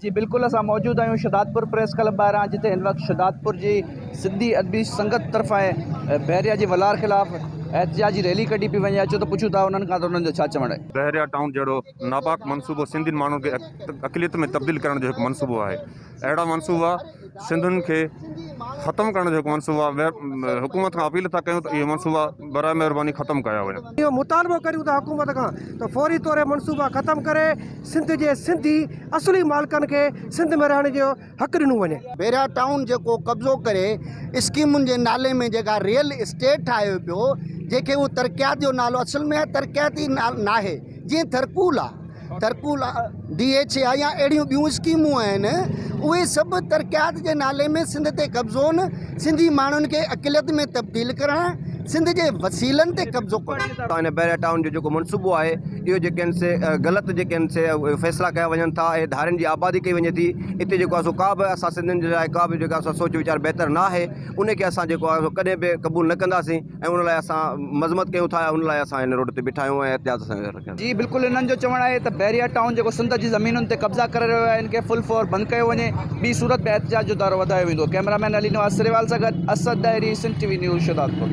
जी बिल्कुल, असां मौजूद आहियूं शहदादपुर प्रेस क्लब ॿाहिरां, जिते हिन वक़्तु शहदादपुर जी सिंधी अदबी संगत तरफ़ां बहरिया जी वलार ख़िलाफ़ एहतिजाजी रैली कढी पई वञे। अचो त पुछूं था उन्हनि खां त उन्हनि जो छा चवणु आहे। बहरिया टाउन जहिड़ो नापाक मनसूबो सिंधियुनि माण्हुनि खे अक़लियत में तब्दील करण जो हिकु मनसूबो आहे। अहिड़ा मनसूबा सिंधियुनि खे ख़तमु करण जो हिकु मनसूबो आहे। हुकूमत खां अपील था कयूं त इहे मनसूबा बराए महिरबानी ख़तमु कया वञनि। इहो मुतालबो करियूं था हुकूमत खां त फौरी तौर ते मनसूबा ख़तमु करे सिंध जे सिंधी असली मालिकनि खे सिंध में रहण जो हक़ ॾिनो वञे। बहरिया टाउन जेको कब्ज़ो करे स्कीमुनि जे नाले में जेका रियल इस्टेट ठाहियो पियो, जेके उहो तरक़ियात जो नालो असल में तरक़ियाती नाहे, जीअं थरकूल आहे, DH आहे या अहिड़ियूं ॿियूं स्कीमूं आहिनि, उहे सभु तरक़ियात जे नाले में सिंध ते कब्ज़ो न, सिंधी माण्हुनि खे अक़लियत में तब्दील करणु, सिंध जे वसीलनि ते कब्ज़ो करणु। इन बहरिया टाउन जो जेको मनसूबो आहे इहो जेके आहिनि से ग़लति जेके आहिनि से फ़ैसिला कया वञनि था ऐं धारनि जी आबादी कई वञे थी। हिते जेको आहे सो का बि असां सिंधियुनि जे लाइ का बि जेका सोच वीचार बहितर न आहे, उनखे असां जेको आहे कॾहिं बि क़बूल न कंदासीं ऐं उन लाइ असां मज़मत कयूं था। उन लाइ असां हिन रोड ते बीठा आहियूं ऐं एहतियात सां रखिया। जी बिल्कुलु, इन्हनि जो चवणु आहे त बहरिया टाउन जेको सिंध जी ज़मीनुनि ते कब्ज़ा करे रहियो आहे, इनखे फुल फोर बंदि कयो वञे। ॿी सूरत में एहतिजाज जो दायरो वधायो वेंदो। कैमरामैन अली नवाज़ सिरेवाल सां गॾु असद डायरी, सिंध TV न्यूज़, शहदादपुर।